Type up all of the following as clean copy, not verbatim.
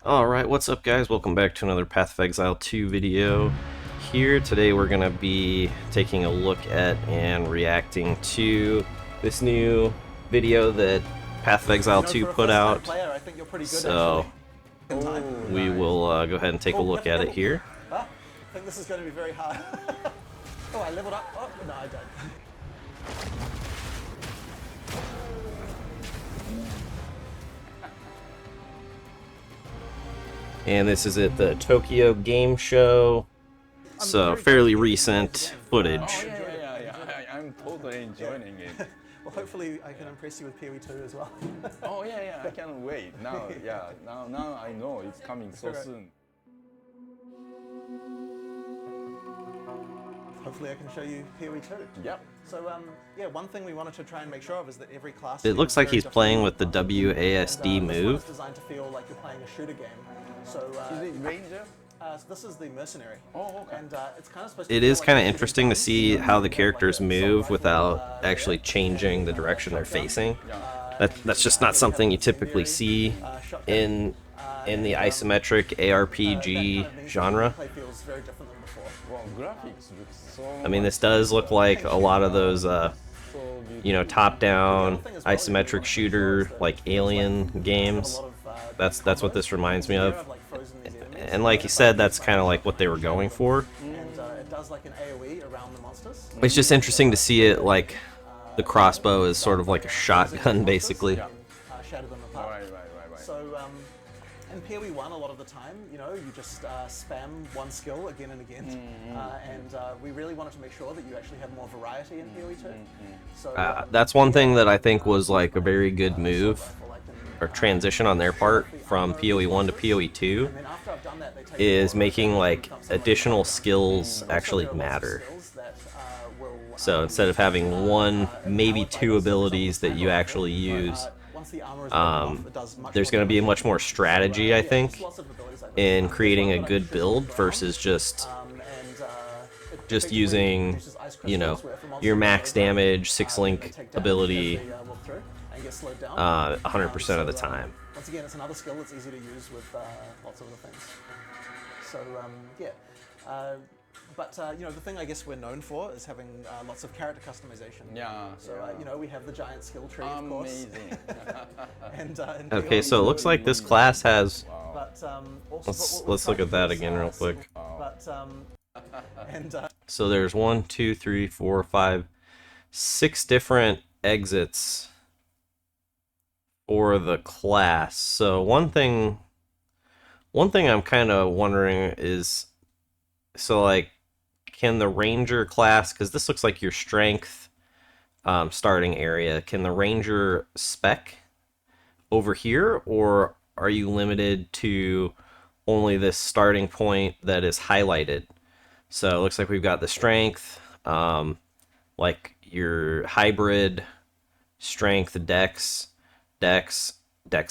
Alright, what's up guys? Welcome back to another Path of Exile 2 video. Here today we're going to be taking a look at and reacting to this new video that Path of Exile 2 put out. So we will go ahead and take a look at it here. I think this is going to be very hard. Oh, I leveled up. Oh, no, I don't. And this is at the Tokyo Game Show, so fairly recent footage. I'm totally enjoying it. Well, hopefully I can impress you with PoE 2 as well. Oh yeah, I can't wait. Now I know it's coming so soon. Hopefully I can show you PoE 2. Yep. So yeah, one thing we wanted to try and make sure of is that every class. It looks like he's playing with the WASD and, move. This one is designed to feel like you're playing a shooter game. So Is it Ranger? so this is the mercenary. Oh, okay. And it's kind of supposed. It is kind of interesting to see how the characters move without actually changing the direction they're facing. That's just not something you typically see in the isometric ARPG genre. Feels very different than before. Well, graphics look so. I mean, this does look like a lot of those, you know, top-down isometric shooter like Alien games. That's what this reminds me of. And like you said, that's kind of like what they were going for. And it does like an AoE around the monsters. It's just interesting to see it like the crossbow is sort of like a shotgun, basically. Shatter them apart. Right. So in PoE 1, a lot of the time, you know, you just spam one skill again and again. And we really wanted to make sure that you actually have more variety in PoE 2. So That's one thing that I think was like a very good move or transition on their part from PoE 1 to PoE 2 and then after I've done that, they take is making like additional skills actually matter. So instead of having one, maybe two abilities that you actually use, there's going to be much more strategy, I think, in creating a good build versus just using, you know, your max damage 6-link ability 100% of the time. Once again, it's another skill that's easy to use with lots of other things. So yeah, but you know, the thing I guess we're known for is having lots of character customization. Yeah. So you know, we have the giant skill tree, of course. Amazing. And Okay, so it looks like this class has. But also, Let's look at that again real quick. But and So there's 1, 2, 3, 4, 5, 6 different exits for the class. So one thing I'm kind of wondering is, so like, can the ranger class, because this looks like your strength starting area, can the ranger spec over here, or are you limited to only this starting point that is highlighted? So it looks like we've got the strength, like your hybrid strength dex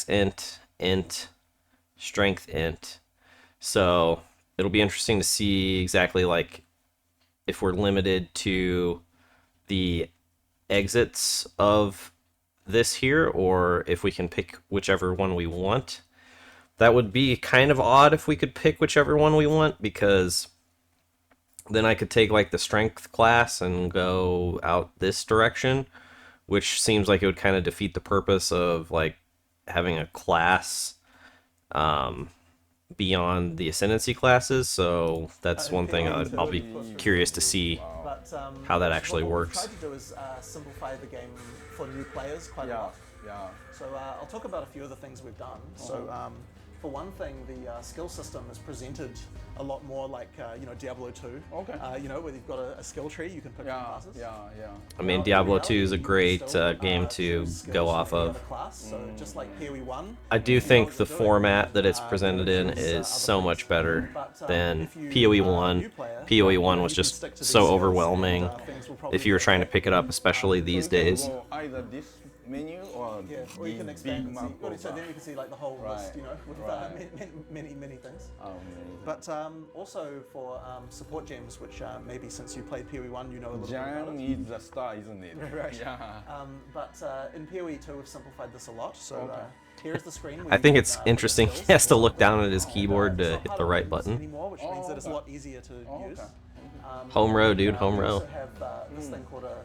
int, strength int. So it'll be interesting to see exactly like if we're limited to the exits of this here, or if we can pick whichever one we want. That would be kind of odd if we could pick whichever one we want, because then I could take like the strength class and go out this direction, which seems like it would kind of defeat the purpose of like having a class beyond the ascendancy classes. So that's one thing I'll be curious to see how that actually works. What we've tried to do is simplify the game for new players quite a lot. Yeah. So I'll talk about a few of the things we've done. So for one thing, the skill system is presented a lot more like you know, Diablo 2. Okay. You know, where you've got a skill tree you can pick from classes. Yeah. I mean, Diablo 2 is a great game to go off of. So just like PoE 1. I do think the format that it's presented in is so much better than PoE 1. PoE 1 was just so overwhelming if you were trying to pick it up, especially these days. Well, either this menu or or you can big expand map and see, so then you can see like the whole list, you know, with many things. Amazing. But also for support gems, which maybe since you played PoE 1, you know a little bit about Gem it. is the star, isn't it? Right. Yeah. But in PoE 2, we've simplified this a lot. So Here's the screen. Where I you think can, it's look at interesting. skills. He has to look down at his And, keyboard it's to not hit part the of right menus button. anymore, which means that it's a okay. lot easier to use. Okay. Home row, dude, And, home we row. also have this thing called a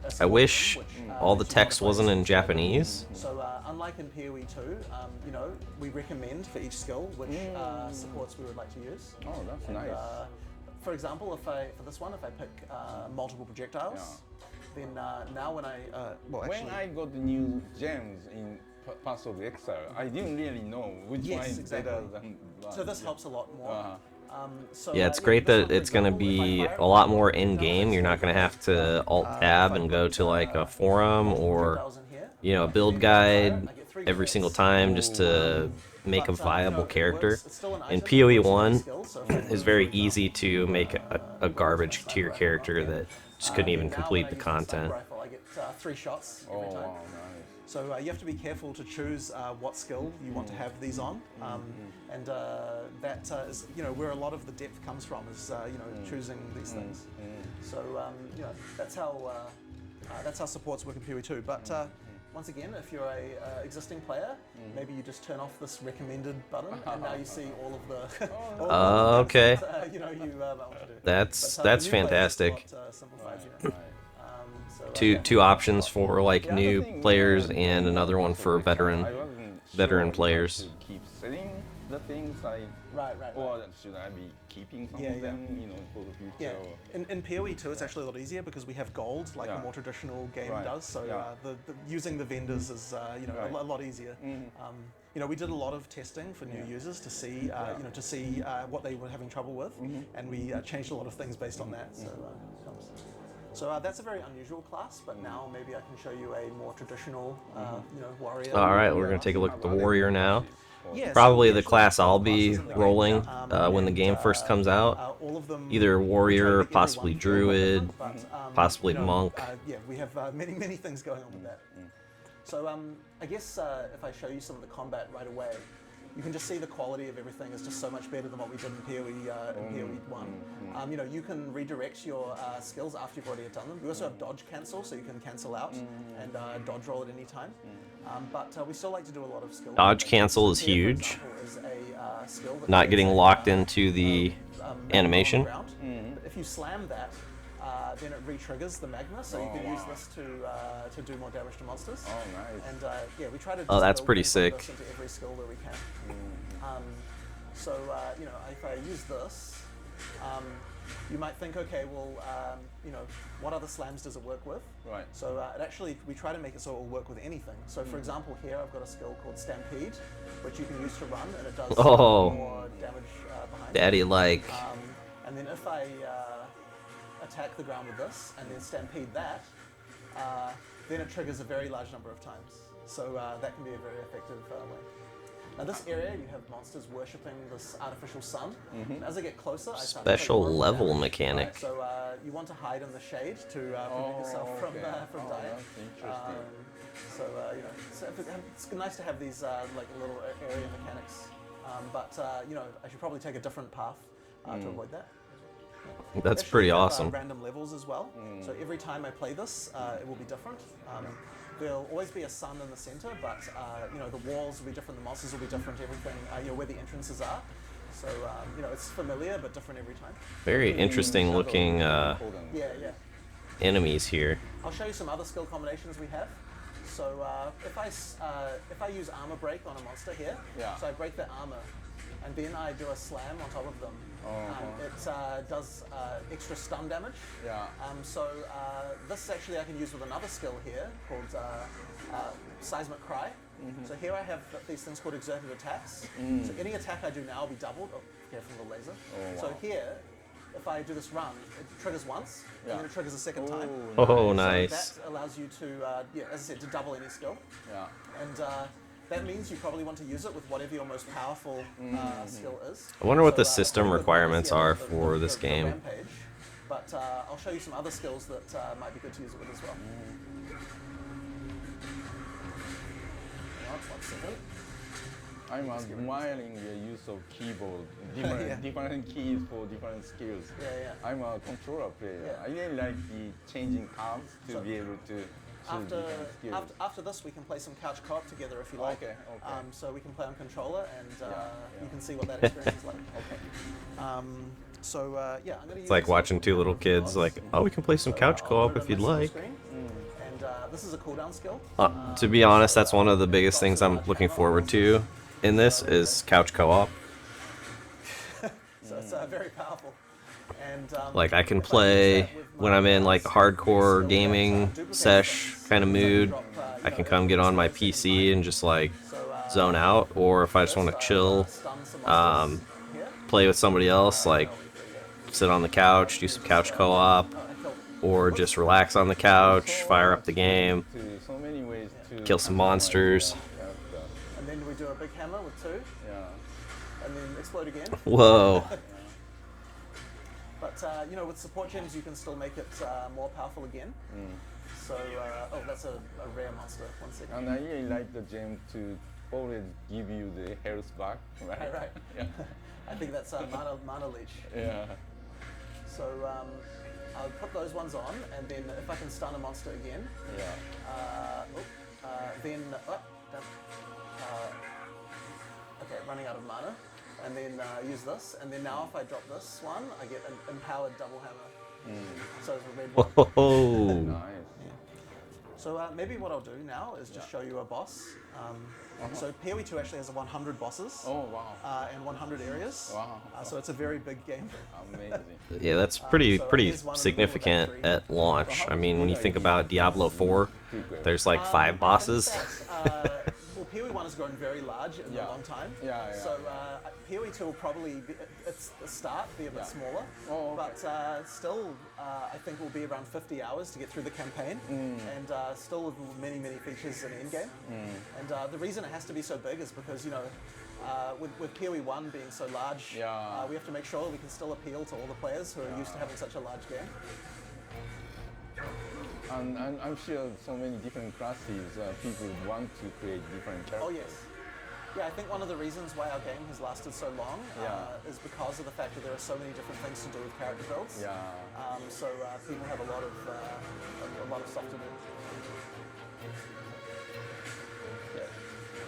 I score wish bin, which, all the lets you text modify wasn't your in skill. Japanese. So unlike in PoE 2, you know, we recommend for each skill which supports we would like to use. Oh, that's And, nice. for example, for this one, if I pick multiple projectiles, then now when I well When actually I got the new gems in Path of Exile, I didn't really know which Yes, one is exactly. better than one. so this helps a lot more. Uh-huh. So, Yeah, it's great this that one, for it's going to example, if I be fire a lot it, more I in-game. You're not going to have to Alt-Tab if I and go put, to like a forum multiple or, projectiles in here, you know, a then build if I fire it, guide I get 3 every single hits. time just to make a But, viable you know, it character. works- it's still an In item, it PoE works with any 1, skill, so if I it's move, very for easy example, to make a garbage tier character that just couldn't even then now complete when I the use sniper content. rifle, I get 3 shots every Oh, time. wow, nice. So you have to be careful to choose what skill you want to have these on, and that is, you know, where a lot of the depth comes from is, you know, choosing these things. So you know, that's how supports work in PoE 2. But once again, if you're a existing player, maybe you just turn off this recommended button, and now you see all of the. all of the Okay. things that, you know, you might want to do. That's But, that's for new players, it's a fantastic. lot, simplified, you know. So, Two options for like The other new thing, players yeah, and another one for I veteran wasn't veteran sure players. To keep selling the things I, Right. or should I be keeping some Yeah, of yeah. them, you know, for the future? Yeah, Or, in PoE 2 it's actually a lot easier because we have gold like Yeah. a more traditional game Right. does. So Yeah. using the vendors is you know Right. a lot easier. You know, we did a lot of testing for new users to see you know what they were having trouble with, and we changed a lot of things based on that. So that's a very unusual class, but now maybe I can show you a more traditional you know warrior. All right, we're gonna take a look at the warrior now. Yeah, so Probably we the actually class have I'll both be classes in the game, rolling when the and, game first comes out. all of them, Either we try to warrior, make every possibly one feel a bit druid, different, but, possibly you know, monk. Yeah, we have many things going on with that. So I guess if I show you some of the combat right away, you can just see the quality of everything is just so much better than what we did in PoE 1. You know, you can redirect your skills after you've already done them. We also have dodge cancel, so you can cancel out and dodge roll at any time. But we still like to do a lot of skill. Dodge combinations. cancel is Here, for huge. example, is a skill that Not creates getting a, locked into the magma animation. on the ground. But if you slam that, then it re-triggers the magma, so you can use this to do more damage to monsters. oh, nice. And yeah, we try to. Oh, just that's build pretty things like sick. this into every skill where we can. So you know, if I use this, you might think, okay, well, you know, what other slams does it work with? Right. So it actually, we try to make it so it will work with anything. So for example, here I've got a skill called Stampede, which you can use to run, and it does Oh. more damage behind. Daddy like. And then if I attack the ground with this and then stampede that, then it triggers a very large number of times. So that can be a very effective way. Now this area, you have monsters worshipping this artificial sun. And as I get closer, I start to take Special more and more level damage, mechanic. right? So you want to hide in the shade to prevent yourself from dying. That's interesting. So you know, it's nice to have these like little area mechanics. But you know, I should probably take a different path to avoid that. That's Actually, pretty we have, awesome. random levels as well. So every time I play this, it will be different. There'll always be a sun in the center, but you know, the walls will be different, the monsters will be different, everything, you know, where the entrances are. So you know, it's familiar but different every time. Very interesting looking Yeah. enemies here. I'll show you some other skill combinations we have. So if I use armor break on a monster here, Yeah. so I break their armor, and then I do a slam on top of them. It does extra stun damage. Yeah. So this actually I can use with another skill here called Seismic Cry. So here I have these things called exerted attacks. So any attack I do now will be doubled. Oh, careful with the laser. So wow. here, if I do this run, it triggers once, and then it triggers a second time. Oh, So nice. that allows you to, yeah, as I said, to double any skill. Yeah. And that means you probably want to use it with whatever your most powerful skill is. I wonder what the So, system probably with requirements Odyssey, are the- for this the game. Rampage, but I'll show you some other skills that might be good to use it with as well. Hang on, 1 second. I'm admiring the use of keyboard, different keys for different skills. Yeah. I'm a controller player. Yeah. I really like the changing tabs to be able to choose different skills. after this, we can play some couch co-op together if you like. Okay, okay. So we can play on controller, and yeah. you can see what that experience is like. Okay. Yeah, I'm going to use It's like watching two little kids like, oh, we can play some couch co-op if you'd like. And this is a cooldown skill. To be honest, that's one of the biggest things I'm looking forward to in this is couch co-op. So it's very powerful. And Like I can play when I'm in like hardcore gaming sesh kind of mood. I can come get on my PC and just like zone out, or if I just want to chill, play with somebody else, like sit on the couch, do some couch co-op, or just relax on the couch, fire up the game, So many ways to kill some monsters. and then we do a big hammer with 2, Yeah. and then explode again. Whoa. But with support gems, you can still make it more powerful again. So, that's a rare monster. 1 second. And I really like the gem to always give you the health back, right? Right. Yeah. I think that's mana leech. Yeah. So I'll put those ones on, and then if I can stun a monster again, Yeah. then okay, running out of mana, and then use this, and then now if I drop this one, I get an empowered double hammer. So it's a red one. Whoa. Nice. So maybe what I'll do now is just show you a boss. So PoE 2 actually has 100 bosses. Oh wow. And 100 areas. Wow. So it's a very big game. Amazing. Yeah, that's pretty significant at launch. I mean, when you think about Diablo 4, there's like 5 bosses. Well, PoE 1 has grown very large in a long time. Yeah. So PoE 2 will probably, it's the start, be a bit smaller. Oh, okay. But still, I think will be around 50 hours to get through the campaign. And still with many, many features in the endgame. And the reason it has to be so big is because, with PoE 1 being so large, we have to make sure we can still appeal to all the players who are used to having such a large game. And I'm sure so many different classes, people want to create different characters. Oh yes. Yeah, I think one of the reasons why our game has lasted so long is because of the fact that there are so many different things to do with character builds. Yeah. So people have a lot of stuff to do.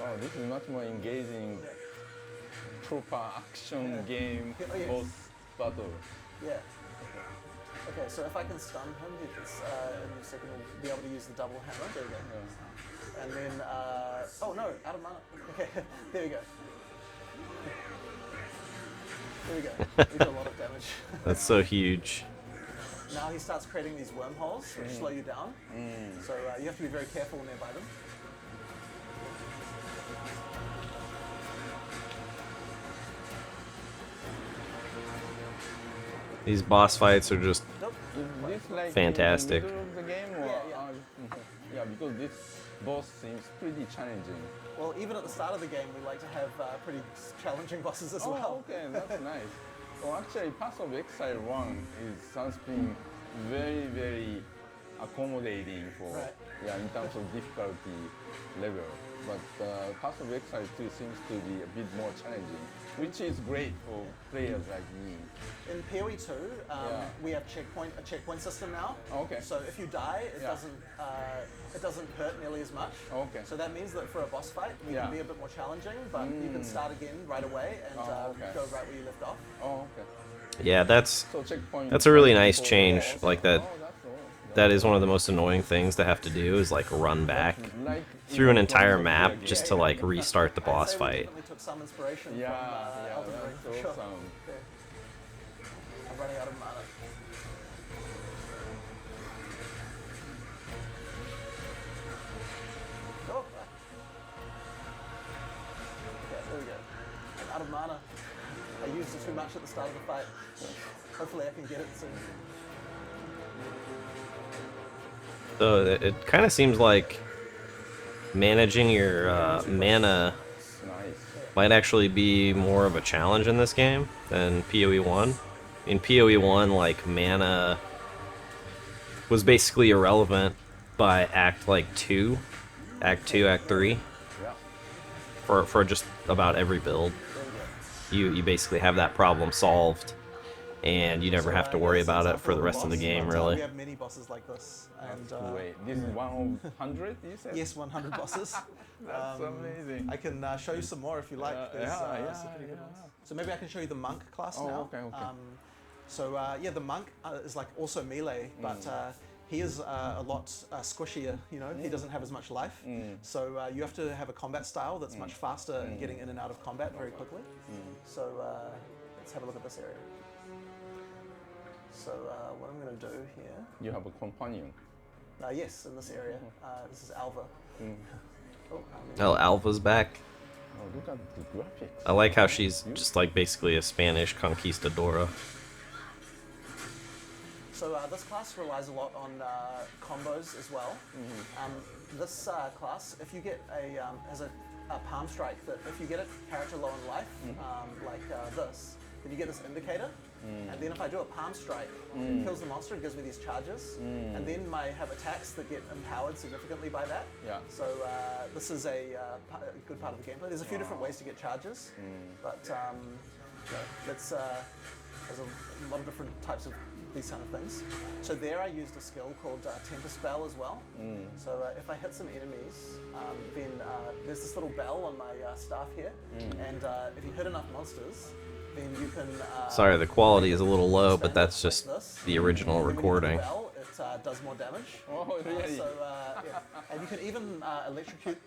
Oh, this is much more engaging, proper action game Oh, yes. boss battle. Yeah. Okay, so if I can stun him, in a second we'll be able to use the double hammer. There we go. And then, oh no, out of mana. Okay, there we go. There we go. We did a lot of damage. That's so huge. Now he starts creating these wormholes, which slow you down. So you have to be very careful when they're by them. These boss fights are just Nope. Is this like Fantastic. in the middle of the game or Yeah. yeah, because this boss seems pretty challenging. Well, even at the start of the game, we like to have pretty challenging bosses as well. Oh, okay, that's nice. Well, actually, Path of Exile 1 is something very, very accommodating for, Right. in terms of difficulty level. But Path of Exile 2 seems to be a bit more challenging, which is great for players like me. In PoE 2, we have a checkpoint system now. Okay. So if you die, it doesn't hurt nearly as much. Okay. So that means that for a boss fight, we can be a bit more challenging, but you can start again right away and okay. go right where you left off. Oh, okay. yeah, that's So checkpoint. a really nice change. Okay. Like that. Oh, that's all. That is one of the most annoying things to have to do is like run back Like through an in entire Front of map the just game. to like restart the I'd boss say we fight. definitely took some inspiration Yeah, from Elden Ring. that's for sure. awesome. Okay. I'm running out of mana. Oh, fuck. Okay, there we go. I'm out of mana. I used it too much at the start of the fight. Hopefully I can get it soon. So it kind of seems like managing your mana Nice. might actually be more of a challenge in this game than PoE 1. In PoE 1, like mana was basically irrelevant by Act 2, Act 3, Yeah. for just about every build. You basically have that problem solved, and you never have to worry about it for the rest of the game, really. We have many bosses like this, and Wait, this is 100, you said? yes, 100 bosses. That's amazing. I can show you some more if you like. There's some pretty good ones. So maybe I can show you the monk class now. Okay, okay. So yeah, the monk is like also melee, but he is a lot squishier. You know, he doesn't have as much life. So you have to have a combat style that's much faster in getting in and out of combat very quickly. So let's have a look at this area. So what I'm going to do here. You have a companion. Yes, in this area. This is Alva. Oh, Alva's back. Oh, look at the graphics. I like how she's just like basically a Spanish conquistadora. So this class relies a lot on combos as well. This class, if you get has a palm strike that if you get a character low in life, like this, then you get this indicator. And then if I do a palm strike, it kills the monster, it gives me these charges. And then I have attacks that get empowered significantly by that. Yeah. So this is a good part of the gameplay. There's a few different ways to get charges, but there's a lot of different types of these kind of things. So there I used a skill called Temper Spell as well. So if I hit some enemies, then there's this little bell on my staff here, and if you hit enough monsters, then you can... Sorry, the quality is a little low, but that's just like this. the original And when you hit the recording. bell, it does more damage. Oh, really? So, yeah. And you can even electrocute,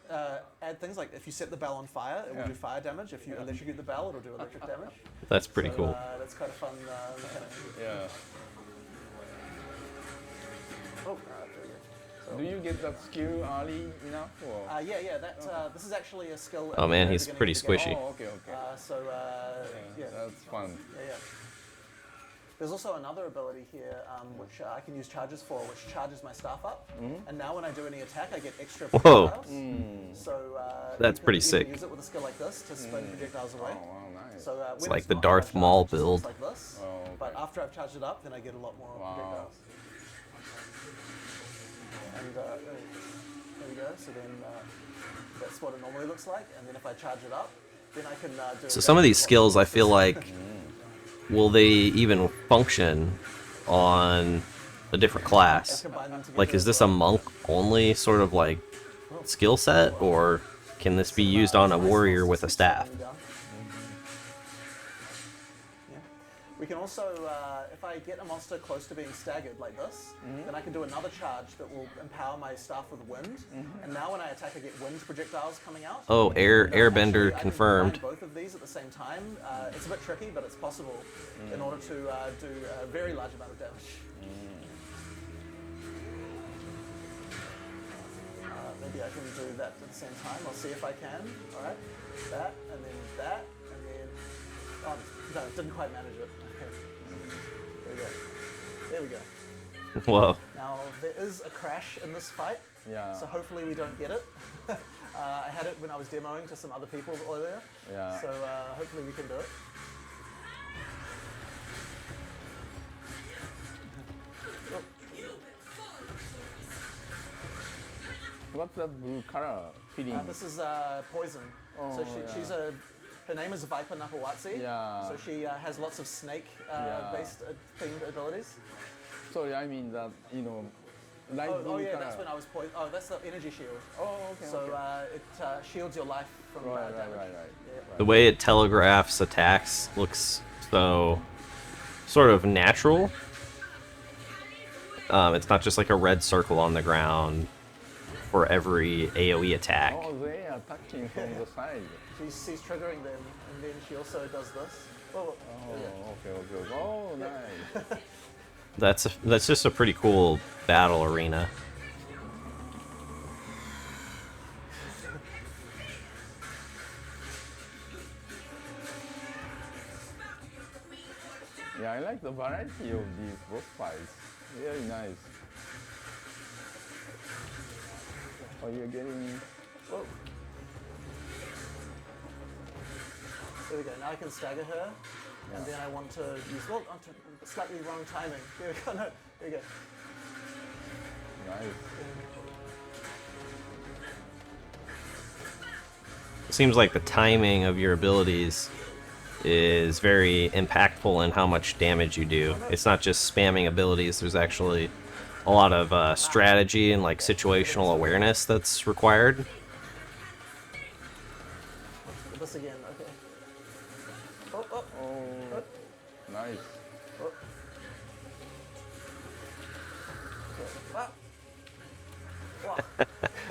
add things like if you set the bell on fire, it will do fire damage. If you electrocute the bell, it'll do electric damage. That's pretty So, cool. That's quite a fun mechanic. Yeah. Oh, there we go. Do you get that skill early enough? Or? Yeah. This is actually a skill. at Oh the man, very he's beginning pretty of the game. squishy. Oh, okay, okay. So yeah. That's fun. Yeah. There's also another ability here, which I can use charges for, which charges my staff up. And now when I do any attack, I get extra Whoa. projectiles. So That's pretty you sick. can use it with a skill like this to spin projectiles away. Oh, wow, nice. So when like the not Darth charged Maul up, it just build. looks like this. Oh, okay. But after I've charged it up, then I get a lot more projectiles. And there we go. So then that's what it normally looks like. And then if I charge it up, then I can do. So some of these skills, I feel like, will they even function on a different class? combine them together Like, is as this a well. monk only sort of like skill set, or can this be used on a warrior with a staff? Yeah. We can also, if I get a monster close to being staggered like this, then I can do another charge that will empower my staff with wind. And now when I attack, I get wind projectiles coming out. Oh, And, airbender actually, I can confirmed. combine both of these at the same time. It's a bit tricky, but it's possible in order to do a very large amount of damage. Maybe I can do that at the same time. I'll see if I can. All right, that, and then, oh, no, didn't quite manage it. Okay. There we go. Whoa. Now, there is a crash in this fight, Yeah. so hopefully we don't get it. I had it when I was demoing to some other people earlier, Yeah. so hopefully we can do it. What's that blue color feeling? This is Poison. Oh, So yeah. she's her name is Viper Napawatsi. Yeah. So she has lots of snake-based themed abilities. Sorry, I mean that, light blue Oh yeah, color. that's when I was poisoned. Oh, that's the energy shield. Oh, okay. So okay. it shields your life from Right, damage. right. Yeah. The way it telegraphs attacks looks so sort of natural. It's not just like a red circle on the ground for every AoE attack. Oh, they are attacking from the side. She's triggering them, and then she also does this. Oh, Oh, okay. Oh, nice. That's just a pretty cool battle arena. Yeah, I like the variety of these boss fights. Very nice. Oh, you're getting... Whoa. There we go. Now I can stagger her, and then I want to use. Well, slightly wrong timing. There we go. No, there we go. Nice. It seems like the timing of your abilities is very impactful in how much damage you do. It's not just spamming abilities. There's actually a lot of strategy and like situational awareness that's required. This again, okay. Oh, oh, Oh, nice. oh. Wow. Wow.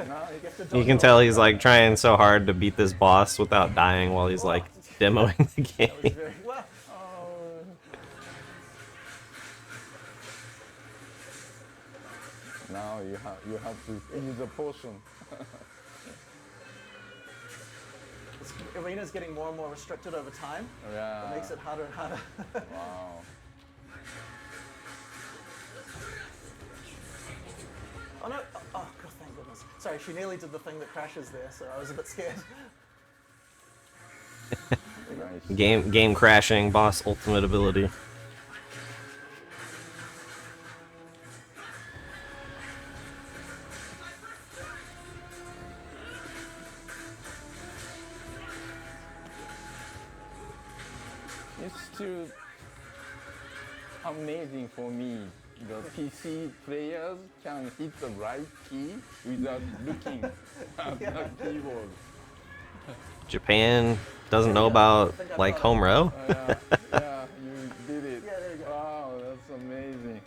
Now You have to You dodge can all tell of he's that. like trying so hard to beat this boss without dying while he's like demoing the That was game. very well. Oh. Now you have to use a potion. This arena's getting more and more restricted over time. Yeah. It makes it harder and harder. Wow. Oh no! Oh, God, thank goodness. Sorry, she nearly did the thing that crashes there, so I was a bit scared. Nice. Game crashing boss ultimate ability. It's still amazing for me. The PC players can hit the right key without looking at the keyboard. Japan doesn't know about like home row. Yeah, you did it. Yeah, there you go. Wow, that's amazing.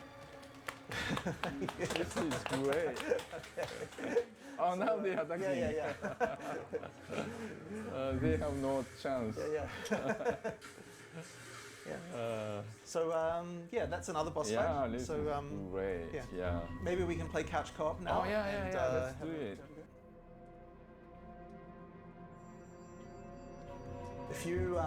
This is great. Oh, now they are attacking. Yeah. They have no chance. Yeah. So yeah, that's another boss Yeah, fight. this So is great. yeah. Yeah. maybe we can play couch co-op now. Oh, yeah, and, let's have do a- it. If you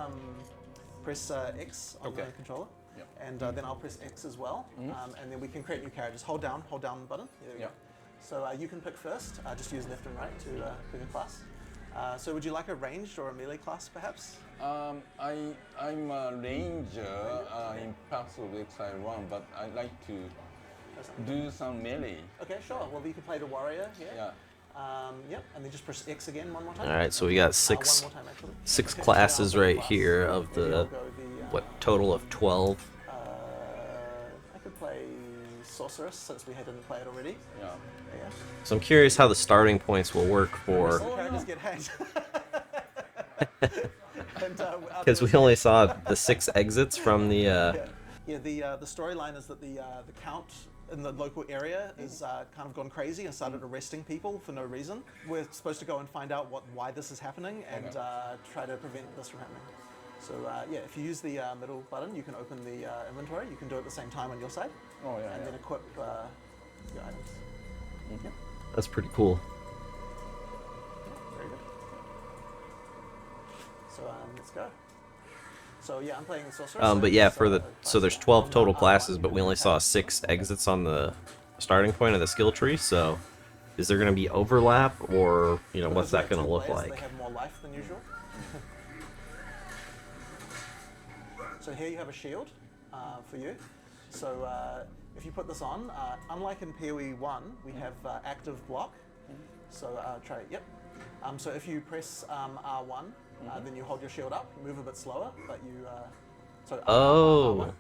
press X on the controller, Yep. and then I'll press X as well, and then we can create new characters. Hold down the button. There we go. Yep. So you can pick first. Just use left and right to pick a class. So would you like a ranged or a melee class, perhaps? I'm a ranger in Path of Exile 1, but I like to do some melee. Okay, sure. Well, you can play the warrior here. Yeah. Yep, and then just press X again one more time. All right, so we got One six more time, actually. six Okay, classes I'll go right class. here of Maybe the I'll go what total of 12. I could play sorceress since we didn't play it already. Yeah. Yeah. So I'm curious how the starting points will work for, Some characters get hacked. because we only saw the 6 exits from the. Yeah, the storyline is that the count in the local area is kind of gone crazy and started arresting people for no reason. We're supposed to go and find out why this is happening and try to prevent this from happening. So yeah, if you use the middle button, you can open the inventory. You can do it at the same time on your side, Oh, yeah. and then equip your items. Yep, That's pretty cool. very good. So let's go. So yeah, I'm playing sorceress. But yeah, for the class so there's here. 12 total R1, classes, you but can we only saw attack. 6 exits on the starting point of the skill tree. So, is there going to be overlap, or what's Because that we going have to two look players, like? They have more life than usual. So here you have a shield for you. So if you put this on, unlike in PoE 1, we have active block. So try, yep. So if you press R1, then you hold your shield up, move a bit slower, but you, so Oh. R1.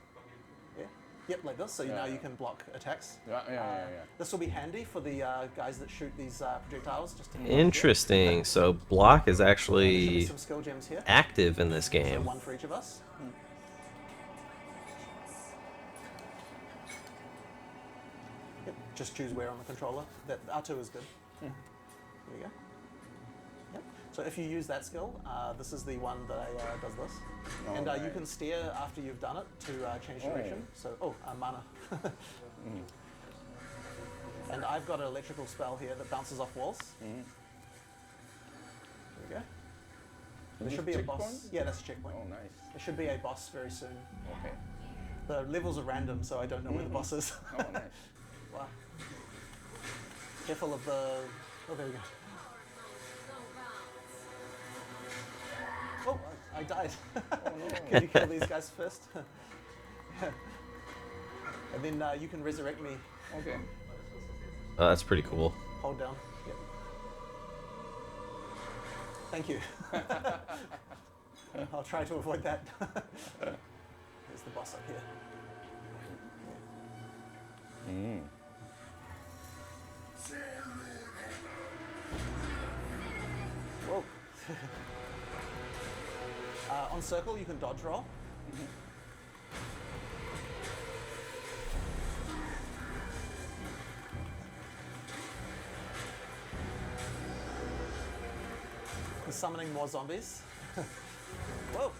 Yeah. Yep, like this, so now you can block attacks. Yeah. This will be handy for the guys that shoot these projectiles. Just to Interesting. So block is There should be actually some skill gems here. active in this So game. one for each of us. Yep, just choose where on the controller. That R2 is good. There you go. Yep. So if you use that skill, this is the one that does this. And you right. can steer after you've done it to change direction. So, mana. And I've got an electrical spell here that bounces off walls. There we go. There Is should this be a checkpoint? boss. Yeah, that's a checkpoint. Oh, nice. There should be a boss very soon. Okay. The levels are random, so I don't know where the boss is. Oh, nice. Wow. Careful of the... Oh, there we go. Oh, I died. Can you kill these guys first? And then you can resurrect me. Okay. Oh, that's pretty cool. Hold down. Yep. Thank you. I'll try to avoid that. There's the boss up here. Whoa. On circle, you can dodge roll. We're summoning more zombies. Whoa.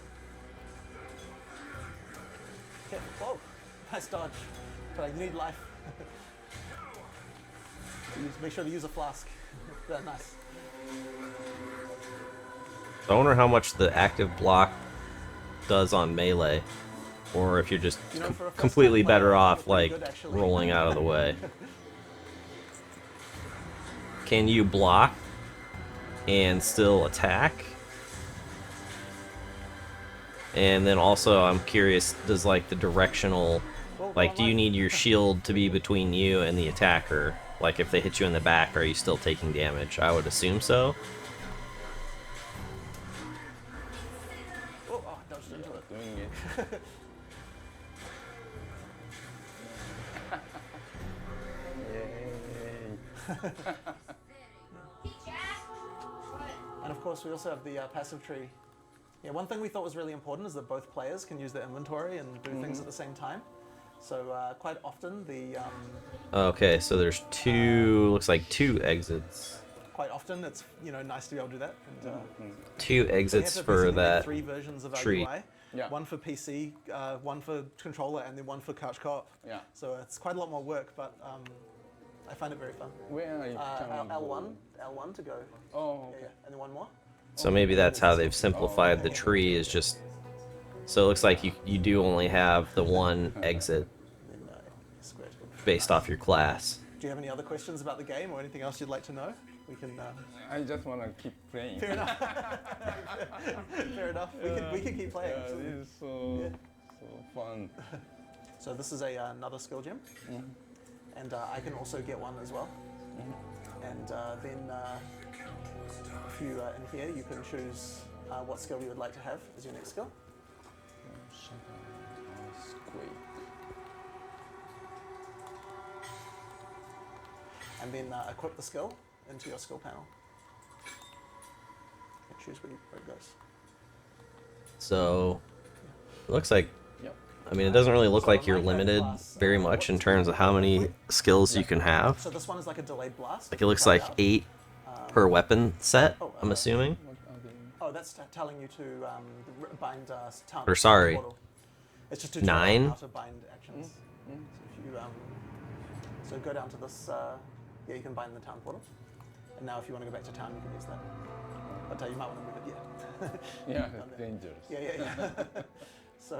Okay. Whoa. Nice dodge. But you need life. Make sure to use a flask. Yeah, nice. I wonder how much the active block does on melee, or if you're just You know, for a completely first-time better player, off pretty like good, actually. rolling out of the way. Can you block and still attack? And then also, I'm curious, does like the directional, like, do you need your shield to be between you and the attacker? Like, if they hit you in the back, are you still taking damage? I would assume so. Oh, dodged into it. Doing it. Yay. And of course, we also have the passive tree. Yeah, one thing we thought was really important is that both players can use their inventory and do things at the same time. So quite often Okay, so there's looks like two exits. quite often it's nice to be able to do that. And, Two we have exits to for basically make that 3 versions of our tree. UI. Yeah. One for PC, one for controller, and then one for couch co-op. Yeah. So it's quite a lot more work, but I find it very fun. Where are you coming L1 to go. Oh, Yeah, okay. yeah. And then one more. So maybe that's how they've simplified the tree, is just... So it looks like you do only have the one exit And then square to go. based off your class. Do you have any other questions about the game or anything else you'd like to know? We can. I just want to keep playing. Fair enough. Fair enough. We can keep playing. Yeah, absolutely. this is so fun. So this is another skill gem, and I can also get one as well. And then if you in here, you can choose what skill you would like to have as your next skill. Squeak. And then equip the skill into your skill panel. And choose where it goes. So it looks like, Yep. I mean, it doesn't really look So like you're unlike that limited class, very much in terms of how many skills you can have. So this one is like a delayed blast. Like, it looks Try like out. 8 per weapon set, Oh, I'm assuming. What are they? Oh, that's telling you to bind town. Or sorry, portal. It's just to tell you 9? how to bind actions. So if you so go down to this, yeah, you can bind the town portal. And now if you want to go back to town, you can use that. But you might want to move it, yeah. Yeah, Down it's there. dangerous. Yeah. So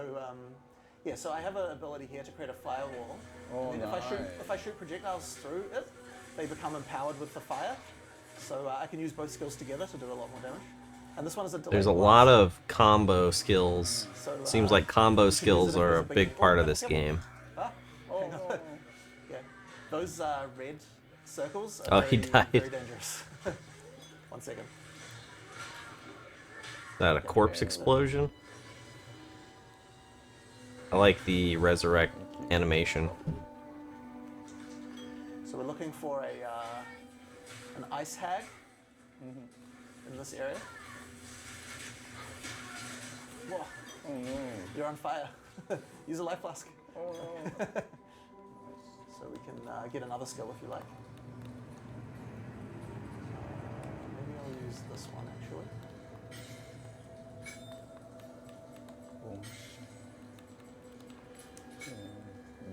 yeah, so I have an ability here to create a firewall. Oh, And then nice. if I shoot projectiles through it, they become empowered with the fire. So I can use both skills together to do a lot more damage. And this one is a delayed There's a blast. lot of combo skills. So, Seems like combo you should use skills it are as a a big big- part oh, of this careful. game. Ah, Oh, hang on. no. Yeah, those red circles are Oh, very, he died. very dangerous. 1 second. Is that a corpse explosion? I like the resurrect animation. So we're looking for an ice hag in this area. Whoa, Oh no. you're on fire. Use a life flask. Oh no. So we can get another skill if you like. Maybe I'll use this one actually. Boom.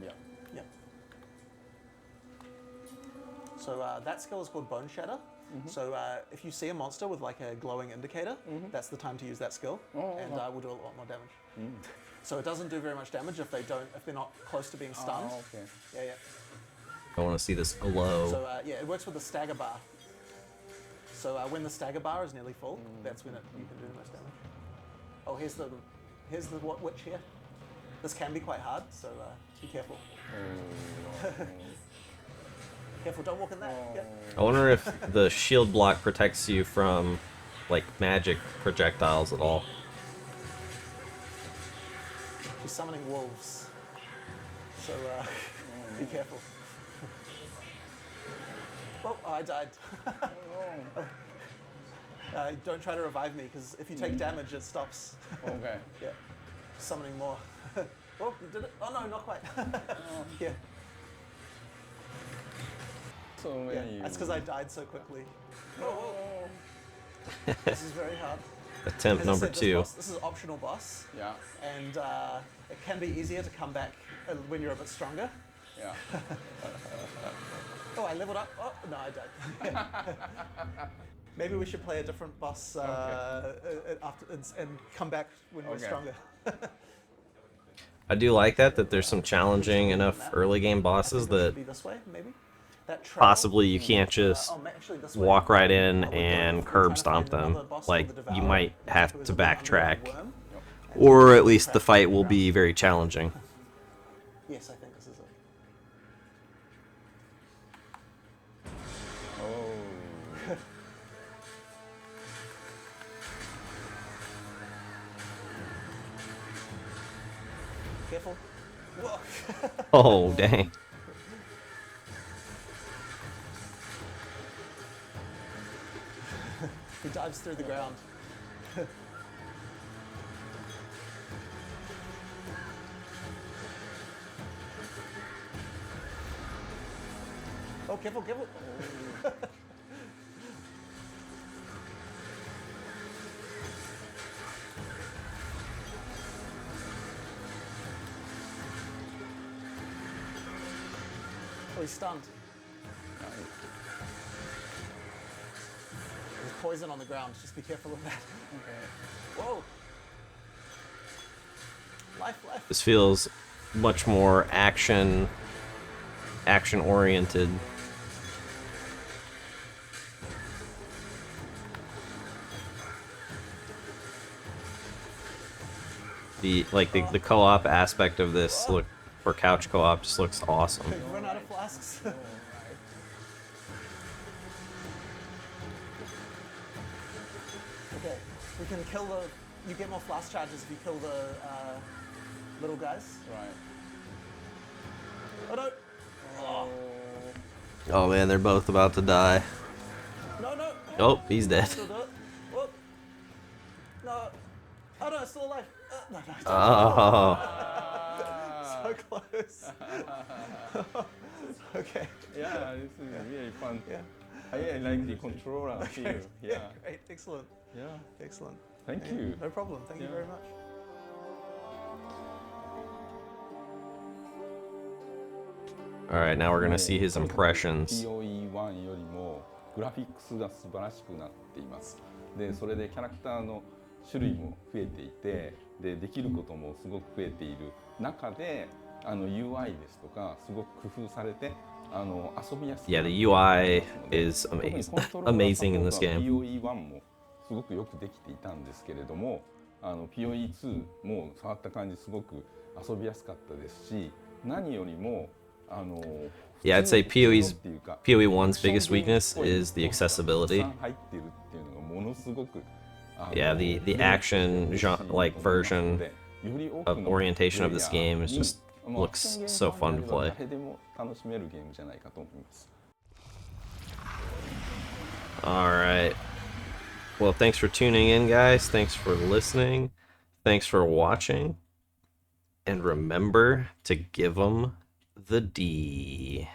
Yeah. Yep. So that skill is called Bone Shatter. So if you see a monster with like a glowing indicator, that's the time to use that skill, Oh, and okay. we'll do a lot more damage. So it doesn't do very much damage if they're not close to being stunned. Oh, okay. Yeah, yeah. I want to see this glow. So yeah, it works with the stagger bar. So when the stagger bar is nearly full, that's when you can do the most damage. Oh, here's the witch here. This can be quite hard, so be careful. Oh, Careful, don't walk in that. Yeah. I wonder if the shield block protects you from like magic projectiles at all. summoning wolves. So be careful. Oh, I died. Don't try to revive me, because if you take damage, it stops. Okay. Yeah. Summoning more. Oh, you did it? Oh no, not quite. Yeah. So Yeah. many. That's because I died so quickly. Oh. This is very hard. Attempt As I number said, two. this is optional boss. Yeah. And it can be easier to come back when you're a bit stronger. Yeah. Oh, I leveled up. Oh, no, I died. Maybe we should play a different boss after and come back when we're Okay. stronger. I do like that there's some challenging enough early game bosses It should that be this way, maybe. That trail, possibly you can't just actually this way. walk right in We're and trying curb to stomp find another them. boss Like, called the you Devourer. might Looks like have it was to a big backtrack, underground worm. or at least the fight will be very challenging. Yes, I think this is it. Oh. Careful. Whoa. Oh, dang. He dives through the ground. Oh, careful, careful. Oh, he's stunned. There's poison on the ground. Just be careful of that. Okay. Whoa. Life, life. This feels much more action oriented. The co-op aspect of this look for couch co-op just looks awesome. We've run out of flasks. Okay, we can kill the. You get more flask charges if you kill the little guys. Right. Oh no! Oh. Oh man, they're both about to die. No, no! Oh, he's dead. Still do it. Whoop. No! Oh no, it's still alive! No, no, don't. Oh, So close. Okay. Yeah, this is really fun. Yeah. I like the controller feel. Yeah. Great. Excellent. Yeah. Excellent. Thank Yeah, you. No problem. Thank you Yeah. very much. all right. Now we're gonna see his impressions. POE1 よりもグラフィックスが素晴らしくなっています。で、それでキャラクターの種類も増えていて、できることもすごく増えている中で、UI ですとかすごく工夫されて、遊びやすく Yeah, the UI is amazing in this game. POE1 もすごくよくできていたんですけれども、POE2 も触った感じすごく遊びやすかったですし、何よりもYeah, I'd say POE1's biggest weakness is the accessibility. 入っているっていうのがものすごく Yeah, the action like version of orientation of this game is just looks so fun to play. 誰でも楽しめるゲームじゃないかと思います。 All right. Well, thanks for tuning in, guys. Thanks for listening. Thanks for watching. And remember to give them the D.